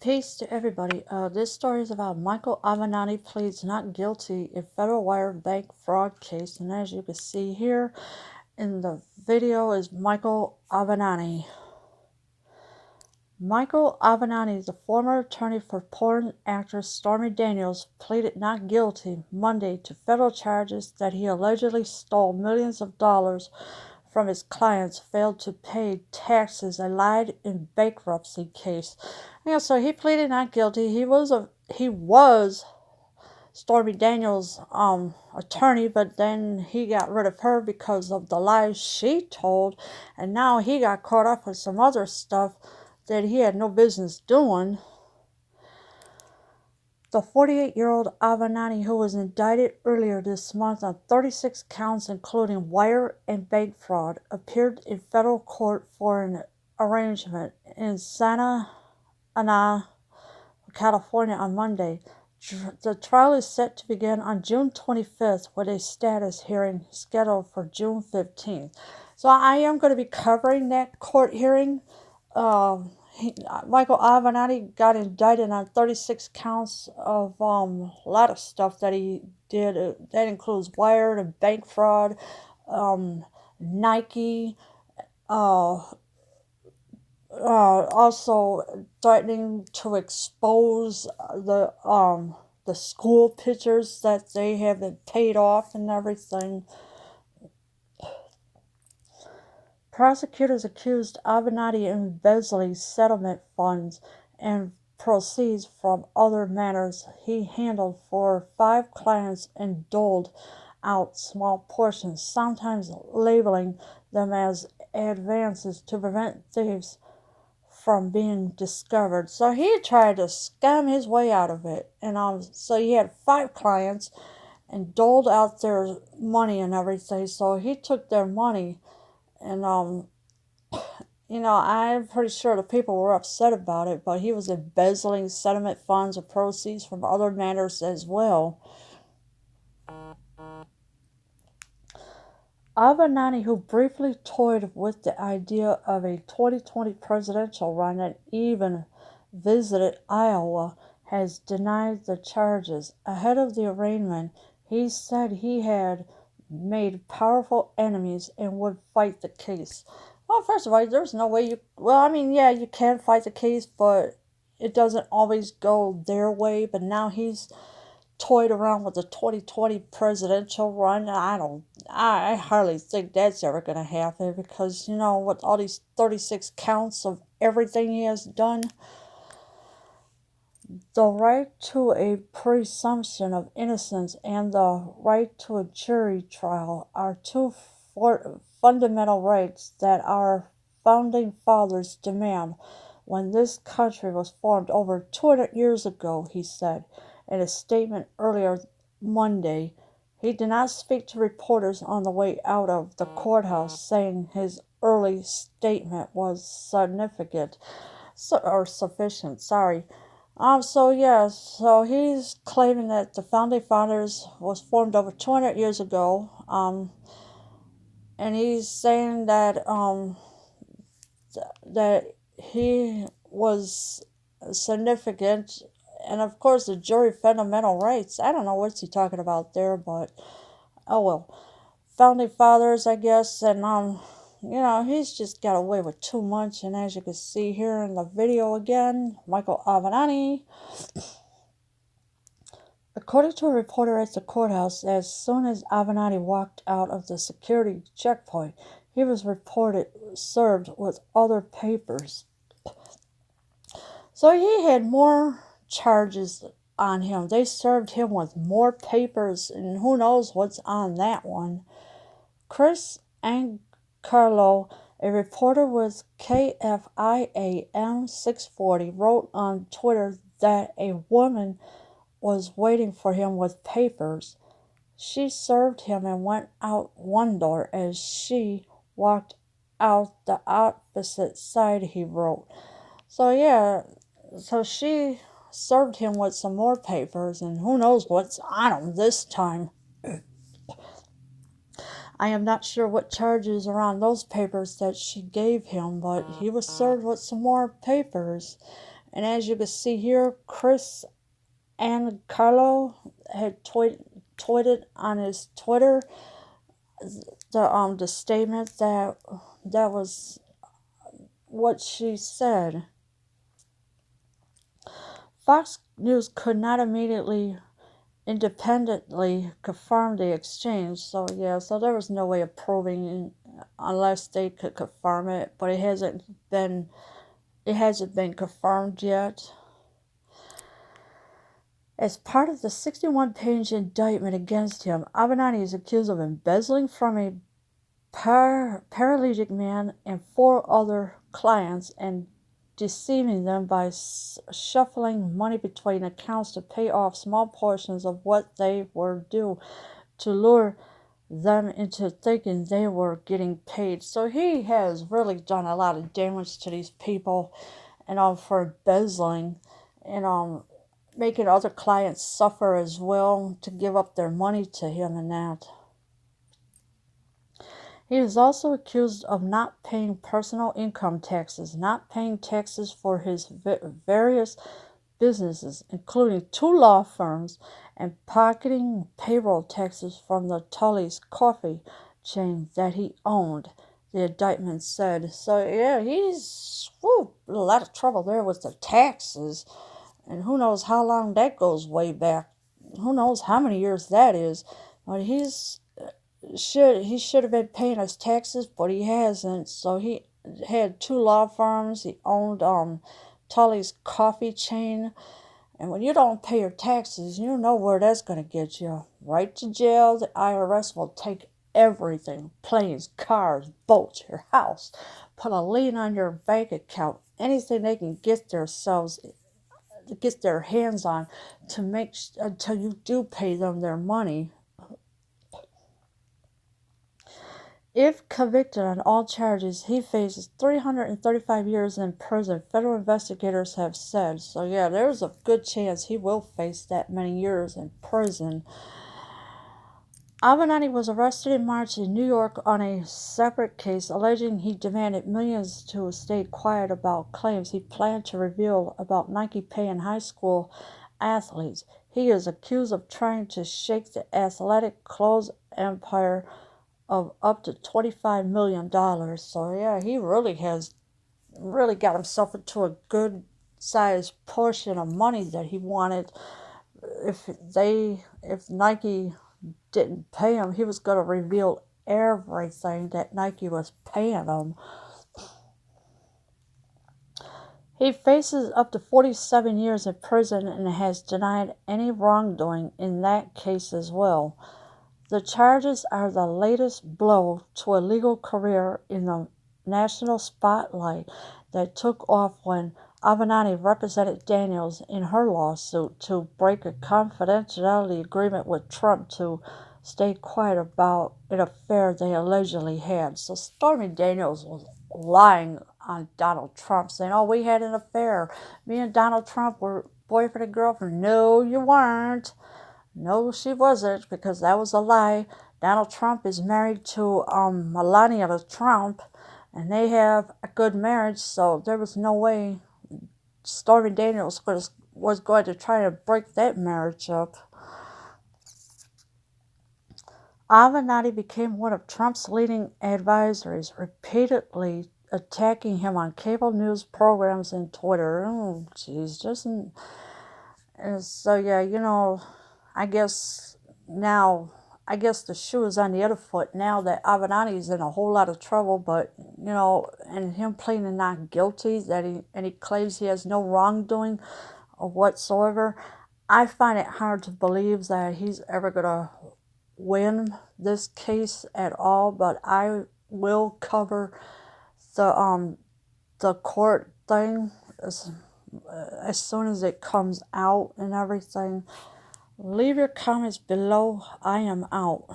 Peace to everybody. This story is about Michael Avenatti pleads not guilty in federal wire bank fraud case. And as you can see here in the video is Michael Avenatti. Michael Avenatti, the former attorney for porn actress Stormy Daniels, pleaded not guilty Monday to federal charges that he allegedly stole millions of dollars from his clients, failed to pay taxes, and lied in bankruptcy case. Yeah, so he pleaded not guilty. He was Stormy Daniels' attorney, but then he got rid of her because of the lies she told, and now he got caught up with some other stuff that he had no business doing. The 48-year-old Avenatti, who was indicted earlier this month on 36 counts including wire and bank fraud, appeared in federal court for an arraignment in Santa Ana, California on Monday. The trial is set to begin on June 25th with a status hearing scheduled for June 15th. So I am going to be covering that court hearing. Michael Avenatti got indicted on 36 counts of a lot of stuff that he did. That includes wire and bank fraud, Nike, also threatening to expose the school pictures that they have been paid off and everything. Prosecutors accused Avenatti of embezzling settlement funds and proceeds from other matters he handled for 5 clients and doled out small portions, sometimes labeling them as advances to prevent thieves from being discovered. So he tried to scam his way out of it. And so he had 5 clients and doled out their money and everything. So he took their money. And, I'm pretty sure the people were upset about it, but he was embezzling settlement funds or proceeds from other matters as well. Avenatti, who briefly toyed with the idea of a 2020 presidential run and even visited Iowa, has denied the charges. Ahead of the arraignment, he said he had made powerful enemies and would fight the case. Well, first of all, there's no way you can fight the case, but it doesn't always go their way. But now he's toyed around with the 2020 presidential run. I hardly think that's ever going to happen because, with all these 36 counts of everything he has done, the right to a presumption of innocence and the right to a jury trial are two fundamental rights that our founding fathers demand. When this country was formed over 200 years ago, he said in a statement earlier Monday. He did not speak to reporters on the way out of the courthouse, saying his early statement was sufficient. So he's claiming that the founding fathers was formed over 200 years ago, and he's saying that that he was significant, and of course the jury fundamental rights. I don't know what's he talking about there, but oh well. Founding fathers, I guess, and he's just got away with too much. And as you can see here in the video again, Michael Avenatti. According to a reporter at the courthouse, as soon as Avenatti walked out of the security checkpoint, he was served with other papers. So he had more charges on him. They served him with more papers, and who knows what's on that one. Chris Ancarlo, a reporter with KFIAM 640, wrote on Twitter that a woman was waiting for him with papers. She served him and went out one door as she walked out the opposite side, he wrote. So she served him with some more papers, and who knows what's on them this time. I am not sure what charges are on those papers that she gave him, but he was served with some more papers. And as you can see here, Chris and Carlo had tweeted on his Twitter the statement that was what she said. Fox News could not immediately independently confirm the exchange, so there was no way of proving unless they could confirm it, but it hasn't been confirmed yet. As part of the 61-page indictment against him, Avenatti is accused of embezzling from a paralytic man and 4 other clients and deceiving them by shuffling money between accounts to pay off small portions of what they were due to lure them into thinking they were getting paid. So he has really done a lot of damage to these people and for embezzling and making other clients suffer as well to give up their money to him and that. He is also accused of not paying personal income taxes, not paying taxes for his various businesses, including 2 law firms, and pocketing payroll taxes from the Tully's coffee chain that he owned, the indictment said. So, he's in a lot of trouble there with the taxes. And who knows how long that goes way back. Who knows how many years that is. But he should have been paying his taxes, but he hasn't. So he had 2 law firms. He owned Tully's coffee chain. And when you don't pay your taxes, you know where that's going to get you. Right to jail. The IRS will take everything. Planes, cars, boats, your house. Put a lien on your bank account. Anything they can get their hands on to make until you do pay them their money. If convicted on all charges, he faces 335 years in prison, federal investigators have said. So there's a good chance he will face that many years in prison. Avenatti was arrested in March in New York on a separate case, alleging he demanded millions to stay quiet about claims he planned to reveal about Nike paying high school athletes. He is accused of trying to shake the athletic clothes empire of up to $25 million. So he really has got himself into a good sized portion of money that he wanted. If Nike didn't pay him, he was going to reveal everything that Nike was paying him. He faces up to 47 years in prison and has denied any wrongdoing in that case as well. The charges are the latest blow to a legal career in the national spotlight that took off when Avenatti represented Daniels in her lawsuit to break a confidentiality agreement with Trump to stay quiet about an affair they allegedly had. So Stormy Daniels was lying on Donald Trump, saying, "Oh, we had an affair. Me and Donald Trump were boyfriend and girlfriend." No, you weren't. No, she wasn't, because that was a lie. Donald Trump is married to Melania Trump, and they have a good marriage, so there was no way Stormy Daniels was going to try to break that marriage up. Avenatti became one of Trump's leading advisors, repeatedly attacking him on cable news programs and Twitter. Oh, jeez, so I guess the shoe is on the other foot now that Avenatti's in a whole lot of trouble, but and him pleading not guilty, and he claims he has no wrongdoing whatsoever. I find it hard to believe that he's ever gonna win this case at all, but I will cover the court thing as soon as it comes out and everything. Leave your comments below. I am out.